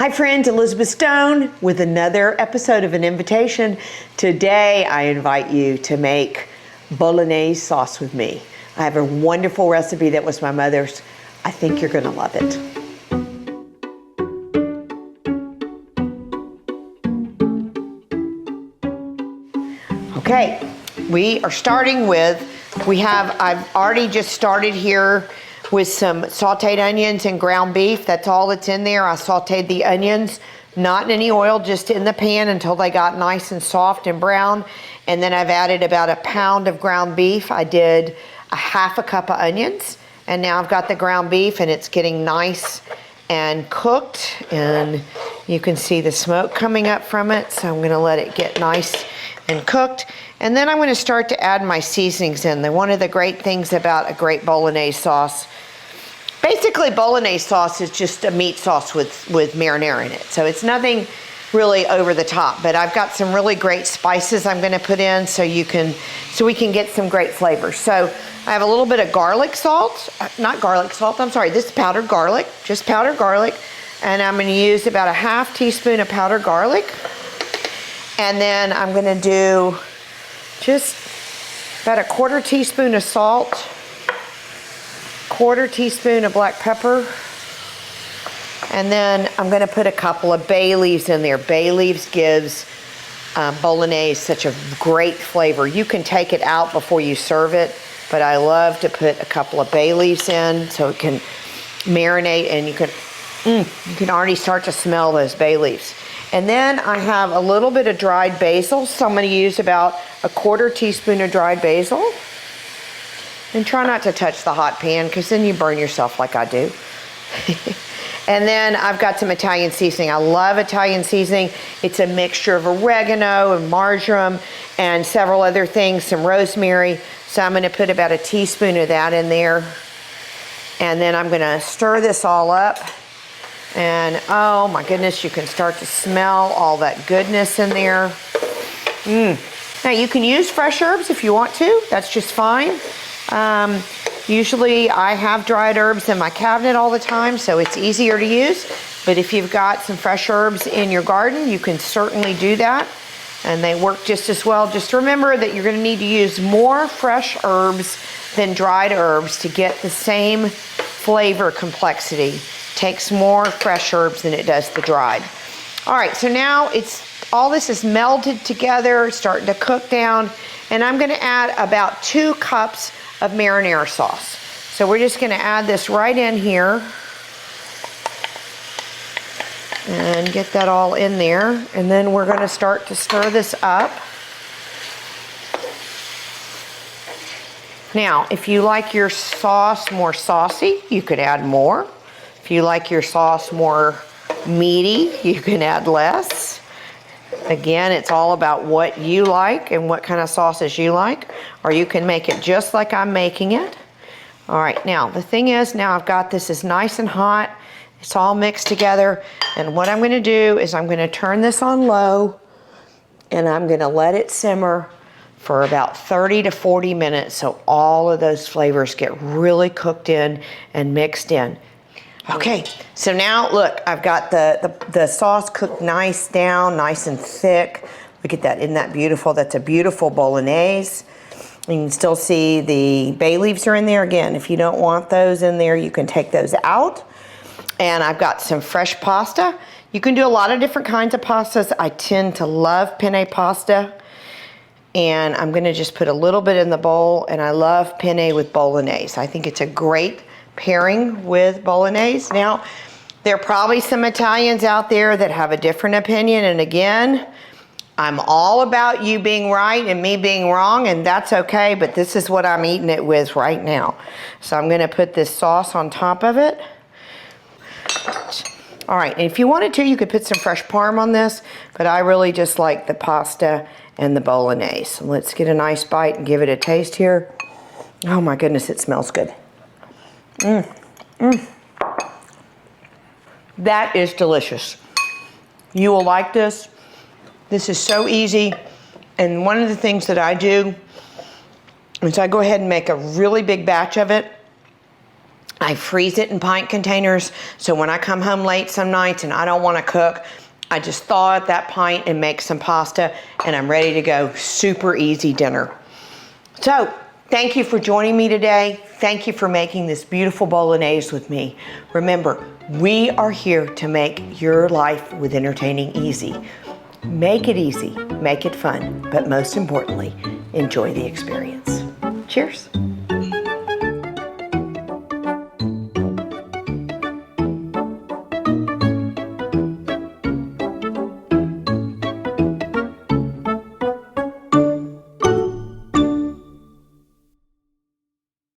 Hi friends, Elizabeth Stone with another episode of An Invitation. Today I invite you to make Bolognese sauce with me. I have a wonderful recipe that was my mother's. I think you're going to love it. Okay, we are starting with, I've already just started here with some sauteed onions and ground beef. That's all that's in there. I sauteed the onions, not in any oil, just in the pan until they got nice and soft and brown. And then I've added about a pound of ground beef. I did a half a cup of onions. And now I've got the ground beef and it's getting nice and cooked. And you can see the smoke coming up from it. So I'm gonna let it get nice and cooked. And then I'm gonna start to add my seasonings in. One of the great things about a great Bolognese sauce, basically Bolognese sauce is just a meat sauce with marinara in it. So it's nothing really over the top, but I've got some really great spices I'm gonna put in so we can get some great flavors. So I have a little bit of garlic salt, not garlic salt, I'm sorry, this is powdered garlic, just powdered garlic. And I'm gonna use about a half teaspoon of powdered garlic. And then I'm gonna do just about a quarter teaspoon of salt, quarter teaspoon of black pepper, and then I'm gonna put a couple of bay leaves in there. Bay leaves gives Bolognese such a great flavor. You can take it out before you serve it, but I love to put a couple of bay leaves in so it can marinate, and you can already start to smell those bay leaves. And then I have a little bit of dried basil, so I'm gonna use about a quarter teaspoon of dried basil. And try not to touch the hot pan, because then you burn yourself like I do. And then I've got some Italian seasoning. I love Italian seasoning. It's a mixture of oregano and marjoram and several other things, some rosemary. So I'm gonna put about a teaspoon of that in there. And then I'm gonna stir this all up. And oh my goodness, you can start to smell all that goodness in there. Now you can use fresh herbs if you want to, that's just fine. Usually I have dried herbs in my cabinet all the time, so it's easier to use. But if you've got some fresh herbs in your garden, you can certainly do that. And they work just as well. Just remember that you're gonna need to use more fresh herbs than dried herbs to get the same flavor complexity. Takes more fresh herbs than it does the dried. All right, so now all this is melted together, starting to cook down, and I'm gonna add about 2 cups of marinara sauce. So we're just gonna add this right in here and get that all in there, and then we're gonna start to stir this up. Now, if you like your sauce more saucy, you could add more. If you like your sauce more meaty, you can add less. Again, it's all about what you like and what kind of sauces you like, or you can make it just like I'm making it. All right, now the thing is, now I've got this is nice and hot. It's all mixed together, and what I'm gonna do is I'm gonna turn this on low, and I'm gonna let it simmer for about 30 to 40 minutes so all of those flavors get really cooked in and mixed in. Okay, so now look, I've got the sauce cooked nice down, nice and thick. Look at that, isn't that beautiful? That's a beautiful Bolognese. You can still see the bay leaves are in there. Again, if you don't want those in there, you can take those out. And I've got some fresh pasta. You can do a lot of different kinds of pastas. I tend to love penne pasta. And I'm gonna just put a little bit in the bowl, and I love penne with Bolognese. I think it's a great pairing with Bolognese. Now, there are probably some Italians out there that have a different opinion, and again, I'm all about you being right and me being wrong, and that's okay, but this is what I'm eating it with right now. So I'm gonna put this sauce on top of it. All right, and if you wanted to, you could put some fresh parm on this, but I really just like the pasta and the Bolognese. So let's get a nice bite and give it a taste here. Oh my goodness, it smells good. That is delicious. You will like this. This is so easy. And one of the things that I do is I go ahead and make a really big batch of it. I freeze it in pint containers, so when I come home late some nights and I don't want to cook, I just thaw out that pint and make some pasta, and I'm ready to go. Super easy dinner. So, thank you for joining me today. Thank you for making this beautiful Bolognese with me. Remember, we are here to make your life with entertaining easy. Make it easy, make it fun, but most importantly, enjoy the experience. Cheers.